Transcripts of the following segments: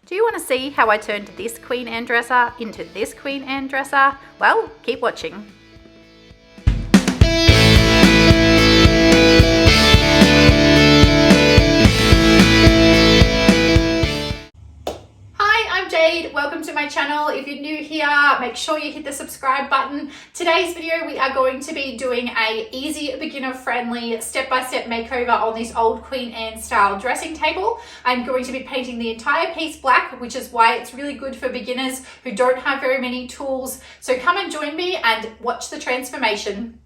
Do you want to see how I turned this Queen Anne dresser into this Queen Anne dresser? Well, keep watching. Welcome to my channel. If you're new here, make sure you hit the subscribe button. Today's video, we are going to be doing a easy, beginner-friendly, step-by-step makeover on this old Queen Anne style dressing table. I'm going to be painting the entire piece black, which is why it's really good for beginners who don't have very many tools. So come and join me and watch the transformation.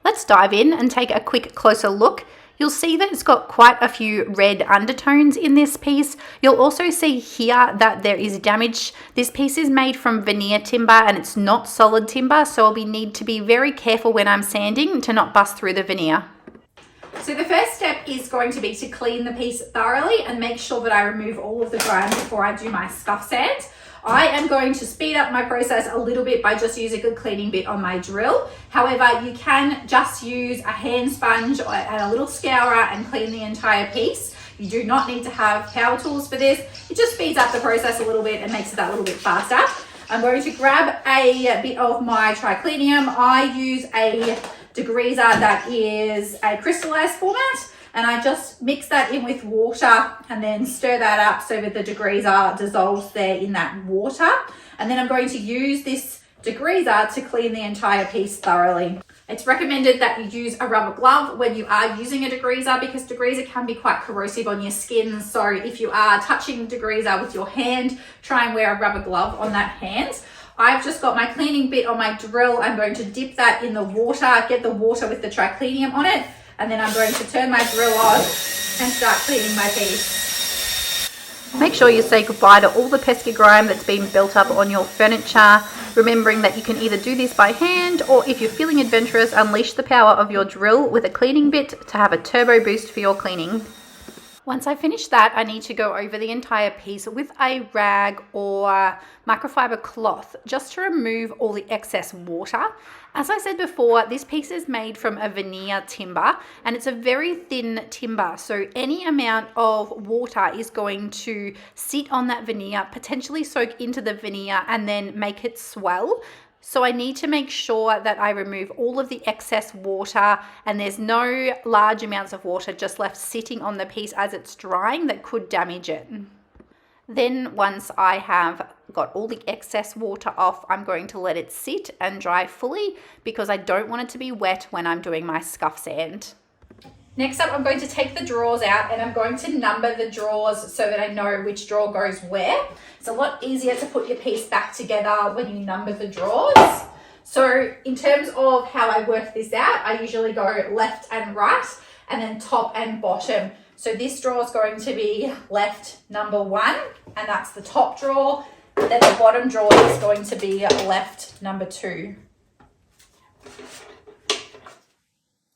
Let's dive in and take a quick closer look. You'll see that it's got quite a few red undertones in this piece. You'll also see here that there is damage. This piece is made from veneer timber and it's not solid timber, so I'll need to be very careful when I'm sanding to not bust through the veneer. So the first step is going to be to clean the piece thoroughly and make sure that I remove all of the grime before I do my scuff sand. I am going to speed up my process a little bit by just using a cleaning bit on my drill. However, you can just use a hand sponge and a little scourer and clean the entire piece. You do not need to have power tools for this. It just speeds up the process a little bit and makes it that little bit faster. I'm going to grab a bit of my triclinium. I use a degreaser that is a crystallized format. And I just mix that in with water and then stir that up so that the degreaser dissolves there in that water. And then I'm going to use this degreaser to clean the entire piece thoroughly. It's recommended that you use a rubber glove when you are using a degreaser because degreaser can be quite corrosive on your skin. So if you are touching the degreaser with your hand, try and wear a rubber glove on that hand. I've just got my cleaning bit on my drill. I'm going to dip that in the water, get the water with the triclinium on it. And then I'm going to turn my drill on and start cleaning my piece. Make sure you say goodbye to all the pesky grime that's been built up on your furniture, remembering that you can either do this by hand or if you're feeling adventurous, unleash the power of your drill with a cleaning bit to have a turbo boost for your cleaning. Once I finish that, I need to go over the entire piece with a rag or microfiber cloth just to remove all the excess water. As I said before, this piece is made from a veneer timber and it's a very thin timber. So any amount of water is going to sit on that veneer, potentially soak into the veneer and then make it swell. So I need to make sure that I remove all of the excess water and there's no large amounts of water just left sitting on the piece as it's drying that could damage it. Then once I have got all the excess water off, I'm going to let it sit and dry fully because I don't want it to be wet when I'm doing my scuff sand. Next up, I'm going to take the drawers out and I'm going to number the drawers so that I know which drawer goes where. It's a lot easier to put your piece back together when you number the drawers. So in terms of how I work this out, I usually go left and right and then top and bottom. So this drawer is going to be left number 1 and that's the top drawer. Then the bottom drawer is going to be left number 2.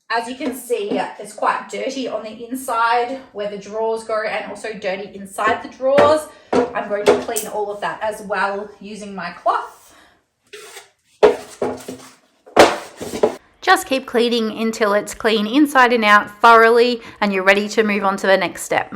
As you can see, it's quite dirty on the inside where the drawers go and also dirty inside the drawers. I'm going to clean all of that as well using my cloth. Just keep cleaning until it's clean inside and out thoroughly and you're ready to move on to the next step.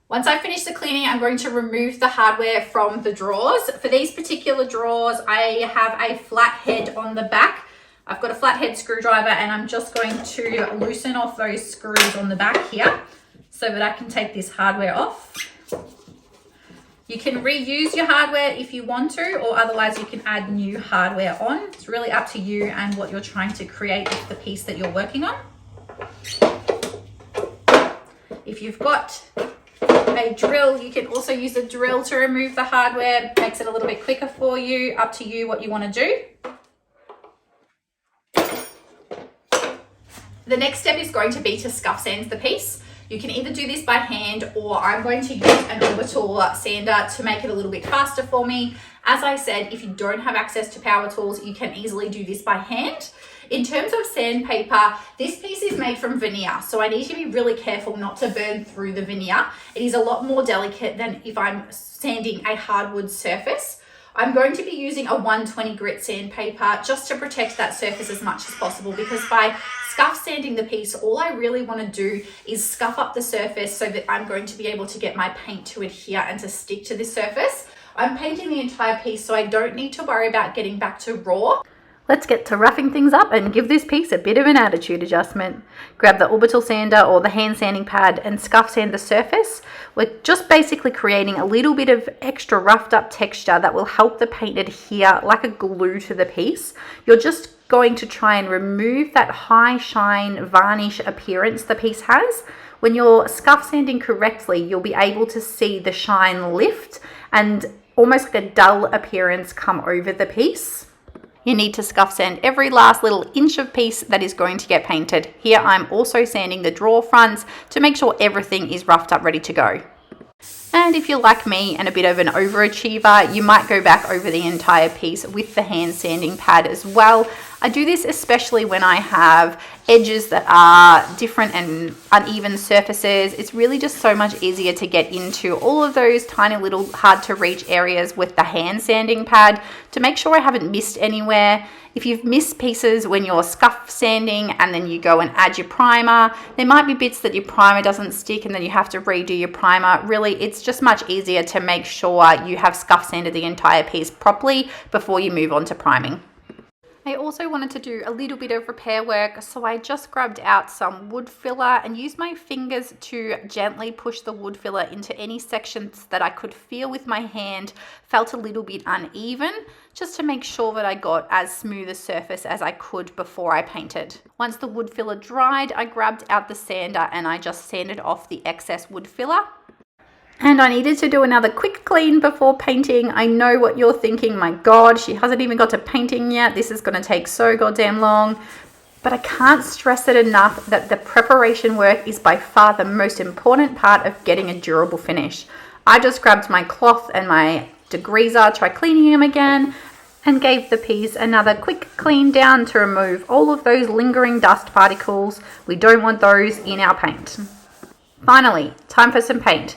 Once I finish the cleaning, I'm going to remove the hardware from the drawers. For these particular drawers, I have a flat head on the back. I've got a flathead screwdriver and I'm just going to loosen off those screws on the back here so that I can take this hardware off. You can reuse your hardware if you want to, or otherwise you can add new hardware on. It's really up to you and what you're trying to create with the piece that you're working on. If you've got a drill, you can also use a drill to remove the hardware. It makes it a little bit quicker for you. Up to you what you want to do. The next step is going to be to scuff sand the piece. You can either do this by hand or I'm going to use an orbital sander to make it a little bit faster for me. As I said, if you don't have access to power tools, you can easily do this by hand. In terms of sandpaper, this piece is made from veneer, so I need to be really careful not to burn through the veneer. It is a lot more delicate than if I'm sanding a hardwood surface. I'm going to be using a 120 grit sandpaper just to protect that surface as much as possible because by scuff sanding the piece, all I really want to do is scuff up the surface so that I'm going to be able to get my paint to adhere and to stick to this surface. I'm painting the entire piece, so I don't need to worry about getting back to raw. Let's get to roughing things up and give this piece a bit of an attitude adjustment. Grab the orbital sander or the hand sanding pad and scuff sand the surface. We're just basically creating a little bit of extra roughed up texture that will help the paint adhere like a glue to the piece. You're just going to try and remove that high shine varnish appearance the piece has. When you're scuff sanding correctly, you'll be able to see the shine lift and almost like a dull appearance come over the piece. You need to scuff sand every last little inch of piece that is going to get painted. Here I'm also sanding the drawer fronts to make sure everything is roughed up ready to go. And if you're like me and a bit of an overachiever, you might go back over the entire piece with the hand sanding pad as well. I do this especially when I have edges that are different and uneven surfaces. It's really just so much easier to get into all of those tiny little hard to reach areas with the hand sanding pad to make sure I haven't missed anywhere. If you've missed pieces when you're scuff sanding and then you go and add your primer, there might be bits that your primer doesn't stick and then you have to redo your primer. Really, it's just much easier to make sure you have scuff sanded the entire piece properly before you move on to priming. I also wanted to do a little bit of repair work, so I just grabbed out some wood filler and used my fingers to gently push the wood filler into any sections that I could feel with my hand felt a little bit uneven, just to make sure that I got as smooth a surface as I could before I painted. Once the wood filler dried, I grabbed out the sander and I just sanded off the excess wood filler. And I needed to do another quick clean before painting. I know what you're thinking, my God, she hasn't even got to painting yet. This is going to take so goddamn long. But I can't stress it enough that the preparation work is by far the most important part of getting a durable finish. I just grabbed my cloth and my degreaser, tried cleaning them again, and gave the piece another quick clean down to remove all of those lingering dust particles. We don't want those in our paint. Finally, time for some paint.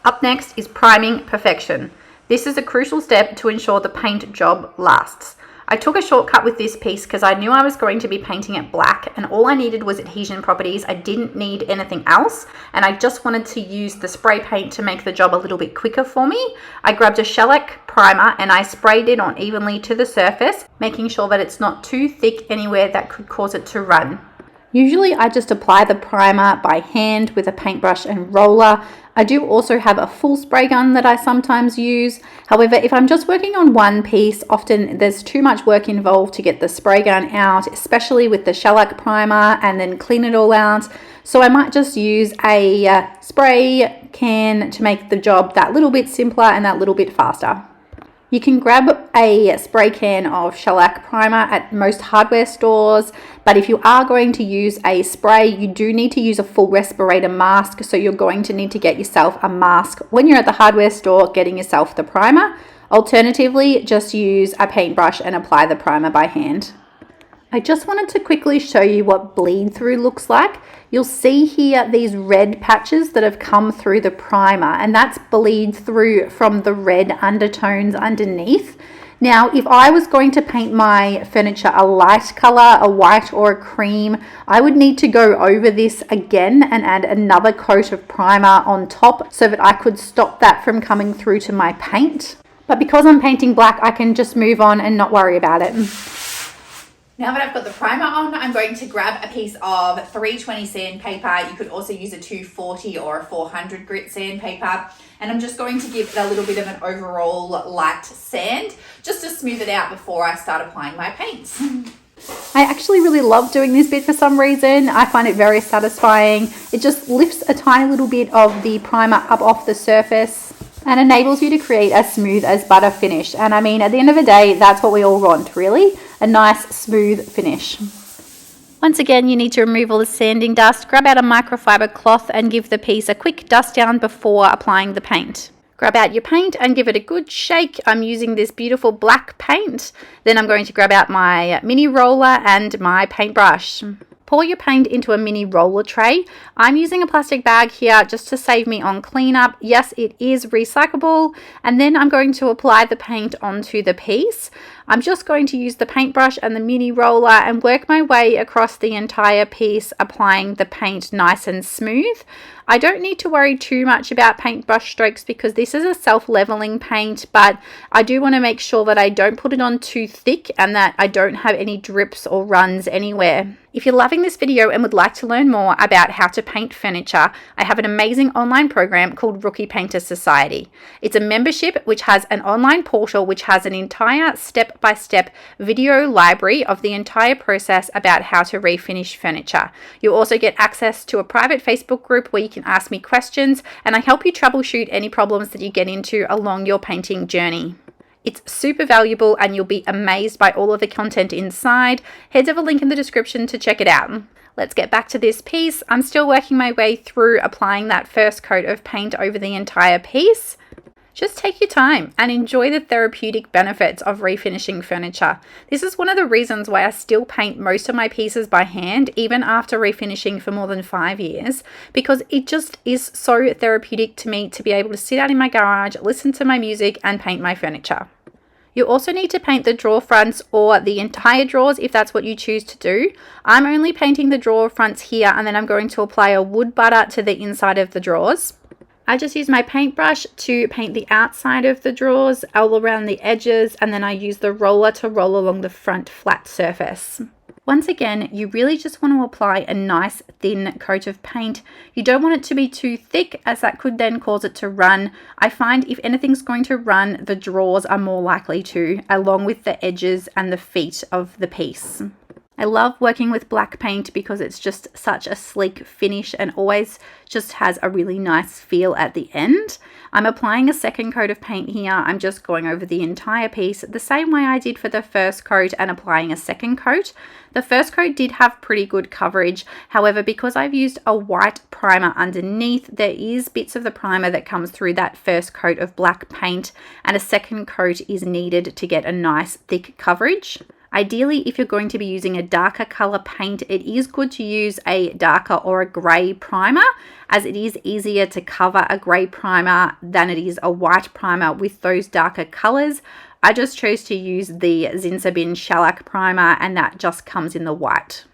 Up next is priming perfection. This is a crucial step to ensure the paint job lasts. I took a shortcut with this piece because I knew I was going to be painting it black and all I needed was adhesion properties. I didn't need anything else and I just wanted to use the spray paint to make the job a little bit quicker for me. I grabbed a shellac primer and I sprayed it on evenly to the surface, making sure that it's not too thick anywhere that could cause it to run. Usually I just apply the primer by hand with a paintbrush and roller. I do also have a full spray gun that I sometimes use. However, if I'm just working on one piece, often there's too much work involved to get the spray gun out, especially with the shellac primer and then clean it all out. So I might just use a spray can to make the job that little bit simpler and that little bit faster. You can grab a spray can of shellac primer at most hardware stores, but if you are going to use a spray, you do need to use a full respirator mask, so you're going to need to get yourself a mask when you're at the hardware store getting yourself the primer. Alternatively, just use a paintbrush and apply the primer by hand. I just wanted to quickly show you what bleed through looks like. You'll see here these red patches that have come through the primer, and that's bleed through from the red undertones underneath. Now, if I was going to paint my furniture a light color, a white or a cream, I would need to go over this again and add another coat of primer on top so that I could stop that from coming through to my paint. But because I'm painting black, I can just move on and not worry about it. Now that I've got the primer on, I'm going to grab a piece of 320 sandpaper. You could also use a 240 or a 400 grit sandpaper. And I'm just going to give it a little bit of an overall light sand, just to smooth it out before I start applying my paints. I actually really love doing this bit for some reason. I find it very satisfying. It just lifts a tiny little bit of the primer up off the surface and enables you to create a smooth as butter finish. And I mean, at the end of the day, that's what we all want, really. A nice, smooth finish. Once again, you need to remove all the sanding dust. Grab out a microfiber cloth and give the piece a quick dust down before applying the paint. Grab out your paint and give it a good shake. I'm using this beautiful black paint. Then I'm going to grab out my mini roller and my paintbrush. Pour your paint into a mini roller tray. I'm using a plastic bag here just to save me on cleanup. Yes, it is recyclable. And then I'm going to apply the paint onto the piece. I'm just going to use the paintbrush and the mini roller and work my way across the entire piece, applying the paint nice and smooth. I don't need to worry too much about paintbrush strokes because this is a self-leveling paint, but I do want to make sure that I don't put it on too thick and that I don't have any drips or runs anywhere. If you're loving this video and would like to learn more about how to paint furniture, I have an amazing online program called Rookie Painter Society. It's a membership which has an online portal which has an entire step-by-step video library of the entire process about how to refinish furniture. You'll also get access to a private Facebook group where you can ask me questions, and I help you troubleshoot any problems that you get into along your painting journey. It's super valuable and you'll be amazed by all of the content inside. Head to the link in the description to check it out. Let's get back to this piece. I'm still working my way through applying that first coat of paint over the entire piece. Just take your time and enjoy the therapeutic benefits of refinishing furniture. This is one of the reasons why I still paint most of my pieces by hand, even after refinishing for more than 5 years, because it just is so therapeutic to me to be able to sit out in my garage, listen to my music, and paint my furniture. You also need to paint the drawer fronts or the entire drawers if that's what you choose to do. I'm only painting the drawer fronts here, and then I'm going to apply a wood butter to the inside of the drawers. I just use my paintbrush to paint the outside of the drawers, all around the edges, and then I use the roller to roll along the front flat surface. Once again, you really just want to apply a nice thin coat of paint. You don't want it to be too thick, as that could then cause it to run. I find if anything's going to run, the drawers are more likely to, along with the edges and the feet of the piece. I love working with black paint because it's just such a sleek finish and always just has a really nice feel at the end. I'm applying a second coat of paint here. I'm just going over the entire piece the same way I did for the first coat and applying a second coat. The first coat did have pretty good coverage. However, because I've used a white primer underneath, there is bits of the primer that comes through that first coat of black paint, and a second coat is needed to get a nice thick coverage. Ideally, if you're going to be using a darker color paint, it is good to use a darker or a grey primer, as it is easier to cover a grey primer than it is a white primer with those darker colors. I just chose to use the Zinsabin shellac primer, and that just comes in the white.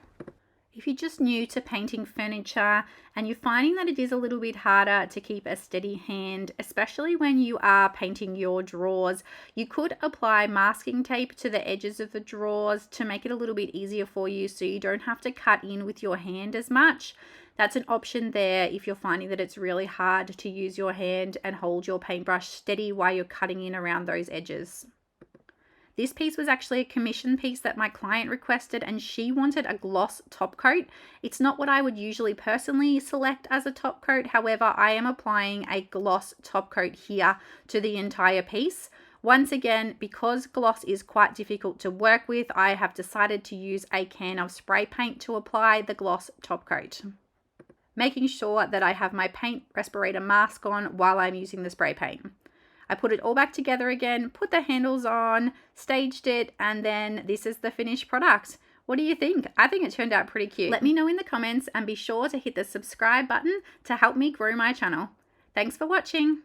If you're just new to painting furniture and you're finding that it is a little bit harder to keep a steady hand, especially when you are painting your drawers, you could apply masking tape to the edges of the drawers to make it a little bit easier for you so you don't have to cut in with your hand as much. That's an option there if you're finding that it's really hard to use your hand and hold your paintbrush steady while you're cutting in around those edges. This piece was actually a commission piece that my client requested, and she wanted a gloss top coat. It's not what I would usually personally select as a top coat. However, I am applying a gloss top coat here to the entire piece. Once again, because gloss is quite difficult to work with, I have decided to use a can of spray paint to apply the gloss top coat, making sure that I have my paint respirator mask on while I'm using the spray paint. I put it all back together again, put the handles on, staged it, and then this is the finished product. What do you think? I think it turned out pretty cute. Let me know in the comments and be sure to hit the subscribe button to help me grow my channel. Thanks for watching.